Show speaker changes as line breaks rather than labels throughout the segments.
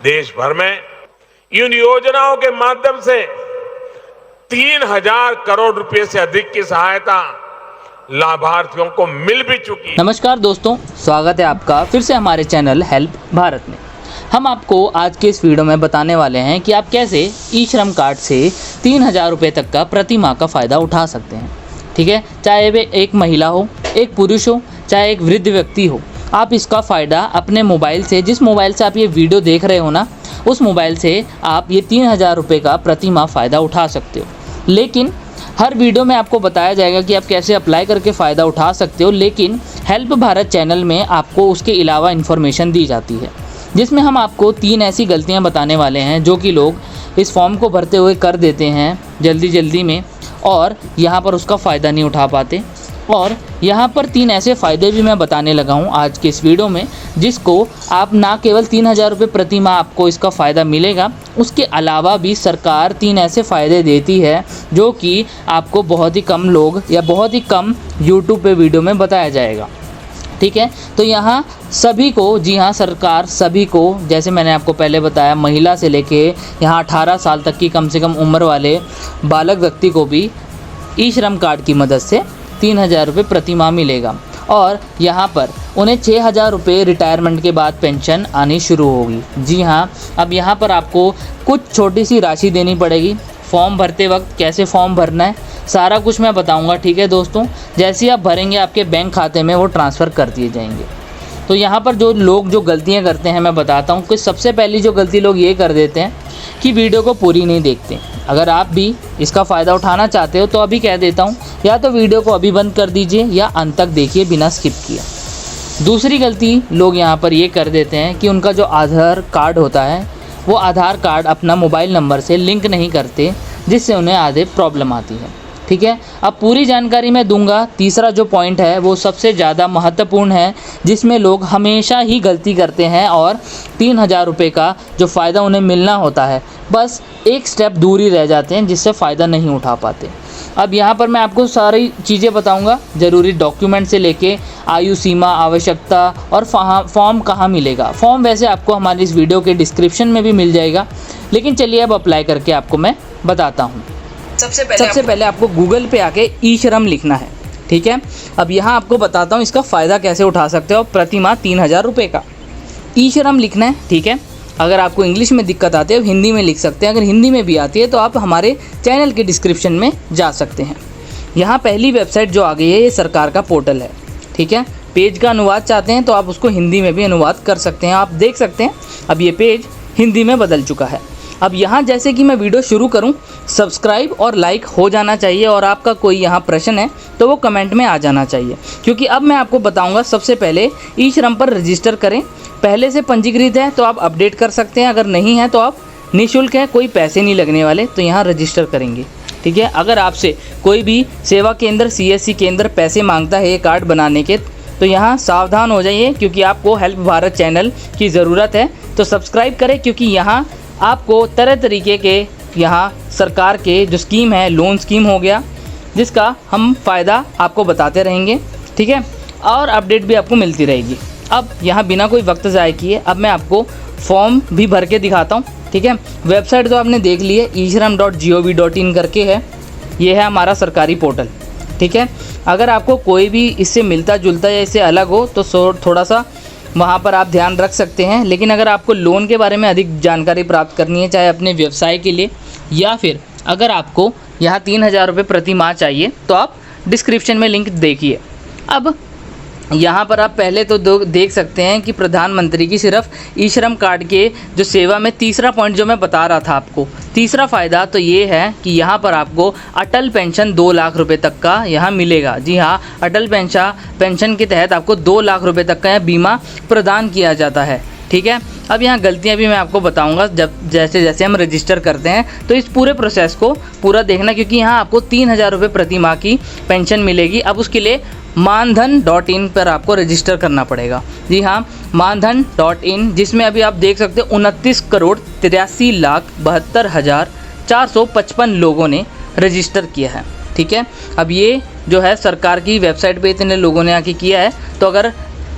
देश भर में इन योजनाओं के माध्यम से 3,000 करोड़ रुपए से अधिक की सहायता लाभार्थियों को मिल भी चुकी है।
नमस्कार दोस्तों, स्वागत है आपका फिर से हमारे चैनल हेल्प भारत में। हम आपको आज के इस वीडियो में बताने वाले हैं कि आप कैसे ई श्रम कार्ड से 3,000 रुपये तक का प्रति माह का फ़ायदा उठा सकते हैं। ठीक है, चाहे वे एक महिला हो, एक पुरुष हो, चाहे एक वृद्ध व्यक्ति हो, आप इसका फ़ायदा अपने मोबाइल से, जिस मोबाइल से आप ये वीडियो देख रहे हो ना, उस मोबाइल से आप ये 3,000 रुपये का प्रति माह फ़ायदा उठा सकते हो। लेकिन हर वीडियो में आपको बताया जाएगा कि आप कैसे अप्लाई करके फ़ायदा उठा सकते हो, लेकिन हेल्प भारत चैनल में आपको उसके अलावा इन्फॉर्मेशन दी जाती है, जिसमें हम आपको 3 ऐसी गलतियां बताने वाले हैं जो कि लोग इस फॉर्म को भरते हुए कर देते हैं जल्दी में, और यहाँ पर उसका फ़ायदा नहीं उठा पाते। और यहाँ पर 3 ऐसे फ़ायदे भी मैं बताने लगा हूँ आज के इस वीडियो में, जिसको आप ना केवल 3,000 रुपये प्रति माह आपको इसका फ़ायदा मिलेगा, उसके अलावा भी सरकार 3 ऐसे फ़ायदे देती है जो कि आपको बहुत ही कम लोग या बहुत ही कम यूट्यूब पे वीडियो में बताया जाएगा। ठीक है, तो यहाँ सभी को, जी हाँ, सरकार सभी को, जैसे मैंने आपको पहले बताया, महिला से लेके यहाँ 18 साल तक की कम से कम उम्र वाले बालक व्यक्ति को भी ई श्रम कार्ड की मदद से 3,000 रुपये प्रति माह मिलेगा। और यहाँ पर उन्हें 6,000 रुपये रिटायरमेंट के बाद पेंशन आनी शुरू होगी। जी हाँ, अब यहाँ पर आपको कुछ छोटी सी राशि देनी पड़ेगी। फॉर्म भरते वक्त कैसे फॉर्म भरना है सारा कुछ मैं बताऊंगा। ठीक है दोस्तों, जैसे ही आप भरेंगे आपके बैंक खाते में वो ट्रांसफ़र कर दिए जाएंगे। तो यहाँ पर जो लोग जो गलतियाँ करते हैं मैं बताता हूँ कि सबसे पहली जो गलती लोग ये कर देते हैं कि वीडियो को पूरी नहीं देखते। अगर आप भी इसका फ़ायदा उठाना चाहते हो तो अभी कह देता हूँ, या तो वीडियो को अभी बंद कर दीजिए या अंत तक देखिए बिना स्किप किया। दूसरी गलती लोग यहाँ पर ये कर देते हैं कि उनका जो आधार कार्ड होता है वो आधार कार्ड अपना मोबाइल नंबर से लिंक नहीं करते, जिससे उन्हें आधे प्रॉब्लम आती है। ठीक है, अब पूरी जानकारी मैं दूंगा। तीसरा जो पॉइंट है वो सबसे ज़्यादा महत्वपूर्ण है, जिसमें लोग हमेशा ही गलती करते हैं और 3,000 रुपये का जो फ़ायदा उन्हें मिलना होता है बस एक स्टेप दूर ही रह जाते हैं, जिससे फ़ायदा नहीं उठा पाते। अब यहाँ पर मैं आपको सारी चीज़ें बताऊँगा, ज़रूरी डॉक्यूमेंट से लेके आयु सीमा, आवश्यकता और फॉर्म कहाँ मिलेगा। फॉर्म वैसे आपको हमारी इस वीडियो के डिस्क्रिप्शन में भी मिल जाएगा, लेकिन चलिए अब अप्लाई करके आपको मैं बताता हूँ। सबसे पहले आपको गूगल पे आके ई श्रम लिखना है। ठीक है, अब यहाँ आपको बताता हूँ इसका फ़ायदा कैसे उठा सकते हो प्रति माह 3,000 रुपये का। ई श्रम लिखना है। ठीक है, अगर आपको इंग्लिश में दिक्कत आती है हिंदी में लिख सकते हैं, अगर हिंदी में भी आती है तो आप हमारे चैनल के डिस्क्रिप्शन में जा सकते हैं। यहाँ पहली वेबसाइट जो आ गई है ये सरकार का पोर्टल है। ठीक है, पेज का अनुवाद चाहते हैं तो आप उसको हिंदी में भी अनुवाद कर सकते हैं। आप देख सकते हैं अब ये पेज हिंदी में बदल चुका है। अब यहाँ जैसे कि मैं वीडियो शुरू करूँ, सब्सक्राइब और लाइक हो जाना चाहिए, और आपका कोई यहाँ प्रश्न है तो वो कमेंट में आ जाना चाहिए, क्योंकि अब मैं आपको बताऊँगा। सबसे पहले ई श्रम पर रजिस्टर करें। पहले से पंजीकृत है तो आप अपडेट कर सकते हैं, अगर नहीं है तो आप निःशुल्क है, कोई पैसे नहीं लगने वाले, तो यहाँ रजिस्टर करेंगे। ठीक है, अगर आपसे कोई भी सेवा केंद्र, CSC केंद्र पैसे मांगता है ये कार्ड बनाने के, तो यहाँ सावधान हो जाइए, क्योंकि आपको हेल्प भारत चैनल की ज़रूरत है। तो सब्सक्राइब करें, क्योंकि यहाँ आपको तरह तरीके के यहाँ सरकार के जो स्कीम है, लोन स्कीम हो गया, जिसका हम फ़ायदा आपको बताते रहेंगे। ठीक है, और अपडेट भी आपको मिलती रहेगी। अब यहाँ बिना कोई वक्त ज़ाय किए अब मैं आपको फॉर्म भी भर के दिखाता हूँ। ठीक है, वेबसाइट तो आपने देख ली है, ishram.gov.in करके है, ये है हमारा सरकारी पोर्टल। ठीक है, अगर आपको कोई भी इससे मिलता जुलता या इससे अलग हो तो थोड़ा सा वहाँ पर आप ध्यान रख सकते हैं। लेकिन अगर आपको लोन के बारे में अधिक जानकारी प्राप्त करनी है, चाहे अपने व्यवसाय के लिए या फिर अगर आपको यहाँ 3,000 रुपये प्रति माह चाहिए, तो आप डिस्क्रिप्शन में लिंक देखिए। अब यहाँ पर आप पहले तो देख सकते हैं कि प्रधानमंत्री की सिर्फ ई श्रम कार्ड के जो सेवा में तीसरा पॉइंट जो मैं बता रहा था आपको, तीसरा फ़ायदा तो ये है कि यहाँ पर आपको अटल पेंशन 2 लाख रुपए तक का यहाँ मिलेगा। जी हाँ, अटल पेंशन के तहत आपको 2 लाख रुपए तक का बीमा प्रदान किया जाता है। ठीक है, अब यहाँ गलतियाँ भी मैं आपको बताऊँगा जैसे जैसे हम रजिस्टर करते हैं, तो इस पूरे प्रोसेस को पूरा देखना, क्योंकि यहाँ आपको 3,000 रुपये प्रति माह की पेंशन मिलेगी। अब उसके लिए मानधन.in पर आपको रजिस्टर करना पड़ेगा। जी हाँ, मानधन.in, जिसमें अभी आप देख सकते हो 29,83,72,455 लोगों ने रजिस्टर किया है। ठीक है, अब ये जो है सरकार की वेबसाइट पे इतने लोगों ने आके किया है, तो अगर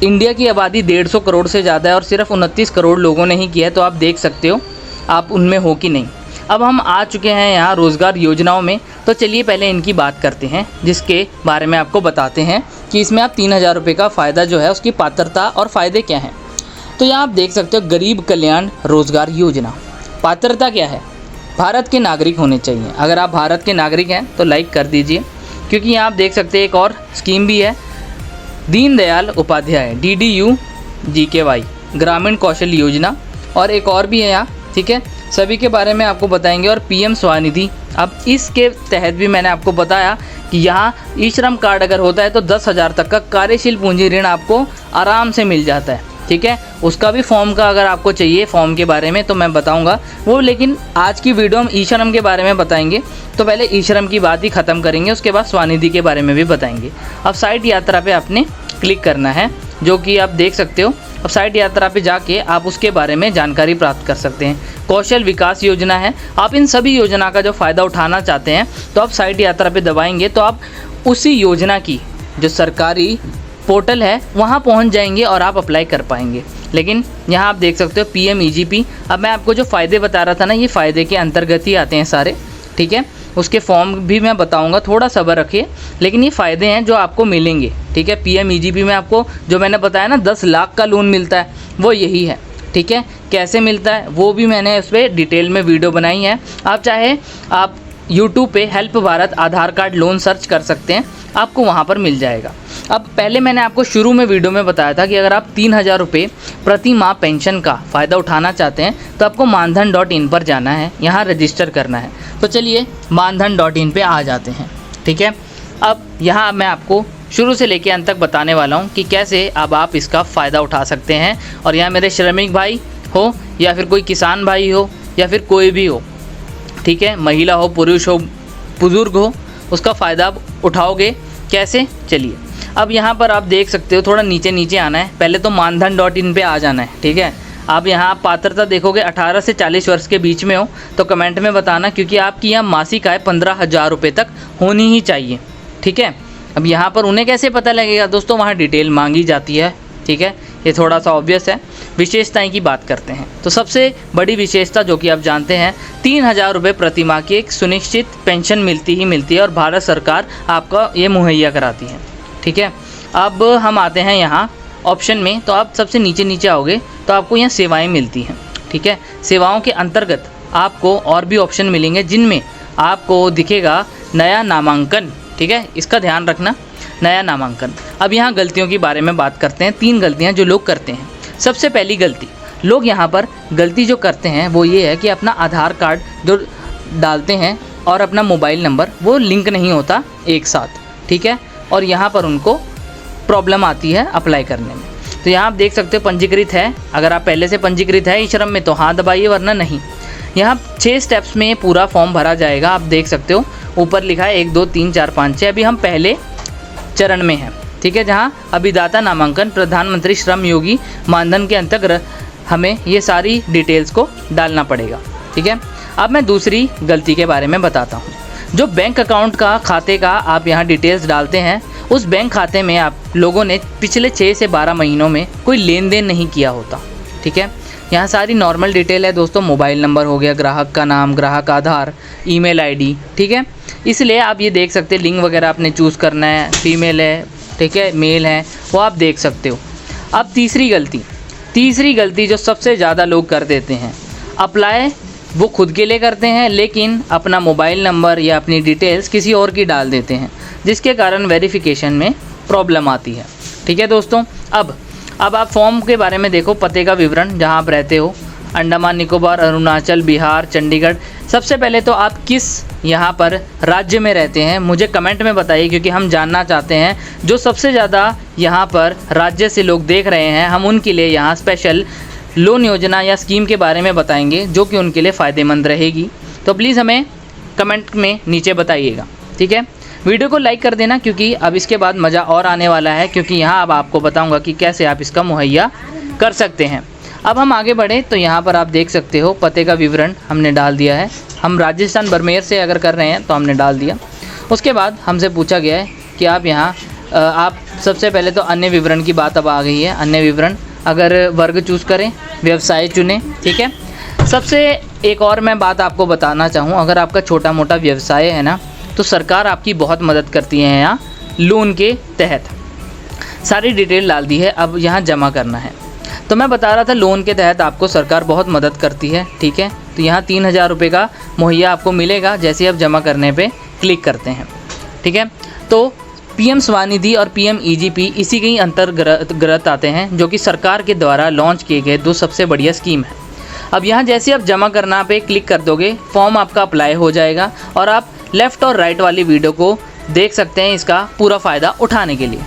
इंडिया की आबादी 150 करोड़ से ज़्यादा है और सिर्फ 29 करोड़ लोगों ने ही किया है, तो आप देख सकते हो आप उनमें हो कि नहीं। अब हम आ चुके हैं यहाँ रोज़गार योजनाओं में, तो चलिए पहले इनकी बात करते हैं, जिसके बारे में आपको बताते हैं कि इसमें आप 3000 रुपये का फ़ायदा जो है उसकी पात्रता और फ़ायदे क्या हैं। तो यहाँ आप देख सकते हो गरीब कल्याण रोज़गार योजना। पात्रता क्या है? भारत के नागरिक होने चाहिए। अगर आप भारत के नागरिक हैं तो लाइक कर दीजिए, क्योंकि यहाँ आप देख सकते हैं एक और स्कीम भी है, दीनदयाल उपाध्याय DDU-GKY ग्रामीण कौशल योजना, और एक और भी है यहाँ, ठीक है। सभी के बारे में आपको बताएंगे। और PM स्वनिधि, अब इसके तहत भी मैंने आपको बताया कि यहाँ ई श्रम कार्ड अगर होता है तो 10,000 तक का कार्यशील पूंजी ऋण आपको आराम से मिल जाता है, ठीक है। उसका भी फॉर्म का अगर आपको चाहिए फॉर्म के बारे में तो मैं बताऊंगा वो, लेकिन आज की वीडियो हम ई श्रम के बारे में बताएंगे। तो पहले ई श्रम की बात ही ख़त्म करेंगे, उसके बाद स्वनिधि के बारे में भी बताएंगे। अब साइट यात्रा पे आपने क्लिक करना है, जो कि आप देख सकते हो। अब साइट यात्रा पे जाके आप उसके बारे में जानकारी प्राप्त कर सकते हैं। कौशल विकास योजना है। आप इन सभी योजना का जो फ़ायदा उठाना चाहते हैं तो आप साइट यात्रा पे दबाएंगे तो आप उसी योजना की जो सरकारी पोर्टल है वहाँ पहुँच जाएंगे और आप अप्लाई कर पाएंगे। लेकिन यहाँ आप देख सकते हो PM-EGP। अब मैं आपको जो फ़ायदे बता रहा था ना, ये फ़ायदे के अंतर्गत ही आते हैं सारे, ठीक है। उसके फॉर्म भी मैं बताऊंगा, थोड़ा सब्र रखिए, लेकिन ये फ़ायदे हैं जो आपको मिलेंगे, ठीक है। PM-EGP में आपको जो मैंने बताया ना 10 लाख का लोन मिलता है, वो यही है, ठीक है। कैसे मिलता है वो भी मैंने उस पर डिटेल में वीडियो बनाई है। आप चाहे आप YouTube पे हेल्प भारत आधार कार्ड लोन सर्च कर सकते हैं, आपको वहाँ पर मिल जाएगा। अब पहले मैंने आपको शुरू में वीडियो में बताया था कि अगर आप 3000 रुपये प्रति माह पेंशन का फ़ायदा उठाना चाहते हैं तो आपको मानधन.in पर जाना है, यहाँ रजिस्टर करना है। तो चलिए मानधन.in पे आ जाते हैं, ठीक है। अब यहाँ मैं आपको शुरू से लेकर अंत तक बताने वाला हूँ कि कैसे अब आप इसका फ़ायदा उठा सकते हैं। और यहाँ मेरे श्रमिक भाई हो या फिर कोई किसान भाई हो या फिर कोई भी हो, ठीक है, महिला हो, पुरुष हो, बुज़ुर्ग हो, उसका फ़ायदा आप उठाओगे कैसे? चलिए अब यहाँ पर आप देख सकते हो, थोड़ा नीचे नीचे आना है। पहले तो मानधन.in पे आ जाना है, ठीक है। आप यहाँ पात्रता देखोगे 18 से 40 वर्ष के बीच में हो तो कमेंट में बताना, क्योंकि आपकी यहाँ मासिक आय 15,000 रुपये तक होनी ही चाहिए, ठीक है। अब यहाँ पर उन्हें कैसे पता लगेगा दोस्तों? वहाँ डिटेल मांगी जाती है, ठीक है। ये थोड़ा सा ऑब्वियस है। विशेषताएं की बात करते हैं तो सबसे बड़ी विशेषता जो कि आप जानते हैं, 3000 रुपये प्रति माह की एक सुनिश्चित पेंशन मिलती है और भारत सरकार आपका ये मुहैया कराती है, ठीक है। अब हम आते हैं यहाँ ऑप्शन में, तो आप सबसे नीचे नीचे आओगे तो आपको यहाँ सेवाएं मिलती हैं, ठीक है। सेवाओं के अंतर्गत आपको और भी ऑप्शन मिलेंगे, जिनमें आपको दिखेगा नया नामांकन, ठीक है। इसका ध्यान रखना, नया नामांकन। अब यहाँ गलतियों के बारे में बात करते हैं। 3 गलतियाँ जो लोग करते हैं। सबसे पहली गलती, लोग यहाँ पर गलती जो करते हैं वो ये है कि अपना आधार कार्ड जो डालते हैं और अपना मोबाइल नंबर वो लिंक नहीं होता एक साथ, ठीक है। और यहाँ पर उनको प्रॉब्लम आती है अप्लाई करने में। तो यहाँ आप देख सकते हो पंजीकृत है, अगर आप पहले से पंजीकृत है ई श्रम में तो हाँ दबाइए, वरना नहीं। यहाँ 6 स्टेप्स में पूरा फॉर्म भरा जाएगा। आप देख सकते हो ऊपर लिखा है 1 2 3 4 5 6। अभी हम पहले चरण में हैं, ठीक है, जहाँ अभिदाता नामांकन प्रधानमंत्री श्रम योगी मानधन के अंतर्गत हमें ये सारी डिटेल्स को डालना पड़ेगा, ठीक है। अब मैं दूसरी गलती के बारे में बताता हूँ। जो बैंक अकाउंट का खाते का आप यहाँ डिटेल्स डालते हैं, उस बैंक खाते में आप लोगों ने पिछले 6 से 12 महीनों में कोई लेन देन नहीं किया होता, ठीक है। यहाँ सारी नॉर्मल डिटेल है दोस्तों, मोबाइल नंबर हो गया, ग्राहक का नाम, ग्राहक आधार, ईमेल आईडी, ठीक है। इसलिए आप ये देख सकते हैं लिंग वगैरह आपने चूज़ करना है, फीमेल है, ठीक है, मेल है, वो आप देख सकते हो। अब तीसरी गलती जो सबसे ज़्यादा लोग कर देते हैं, अप्लाई वो खुद के लिए करते हैं लेकिन अपना मोबाइल नंबर या अपनी डिटेल्स किसी और की डाल देते हैं, जिसके कारण वेरिफिकेशन में प्रॉब्लम आती है, ठीक है दोस्तों। अब आप फॉर्म के बारे में देखो, पते का विवरण, जहां आप रहते हो, अंडमान निकोबार, अरुणाचल, बिहार, चंडीगढ़। सबसे पहले तो आप किस यहाँ पर राज्य में रहते हैं मुझे कमेंट में बताइए, क्योंकि हम जानना चाहते हैं जो सबसे ज़्यादा यहाँ पर राज्य से लोग देख रहे हैं, हम उनके लिए यहाँ स्पेशल लोन योजना या स्कीम के बारे में बताएंगे जो कि उनके लिए फ़ायदेमंद रहेगी। तो प्लीज़ हमें कमेंट में नीचे बताइएगा, ठीक है। वीडियो को लाइक कर देना, क्योंकि अब इसके बाद मज़ा और आने वाला है, क्योंकि यहाँ अब आपको बताऊँगा कि कैसे आप इसका मुहैया कर सकते हैं। अब हम आगे बढ़े तो यहाँ पर आप देख सकते हो पते का विवरण हमने डाल दिया है। हम राजस्थान बरमेर से अगर कर रहे हैं तो हमने डाल दिया। उसके बाद हमसे पूछा गया है कि आप यहाँ आप सबसे पहले तो अन्य विवरण की बात अब आ गई है। अन्य विवरण, अगर वर्ग चूज़ करें, व्यवसाय चुनें, ठीक है। सबसे एक और मैं बात आपको बताना चाहूँ, अगर आपका छोटा मोटा व्यवसाय है ना, तो सरकार आपकी बहुत मदद करती है यहाँ लोन के तहत। सारी डिटेल डाल दी है, अब यहाँ जमा करना है। तो मैं बता रहा था लोन के तहत आपको सरकार बहुत मदद करती है, ठीक है। तो यहाँ 3000 रुपये का मुहैया आपको मिलेगा जैसे आप जमा करने पे क्लिक करते हैं, ठीक है। तो पीएम स्वनिधि और पीएम ईजीपी इसी के ही अंतर्गत आते हैं, जो कि सरकार के द्वारा लॉन्च किए गए 2 सबसे बढ़िया स्कीम है। अब यहाँ जैसे आप जमा करना पे क्लिक कर दोगे, फॉर्म आपका अप्लाई हो जाएगा और आप लेफ़्ट और राइट वाली वीडियो को देख सकते हैं इसका पूरा फ़ायदा उठाने के लिए।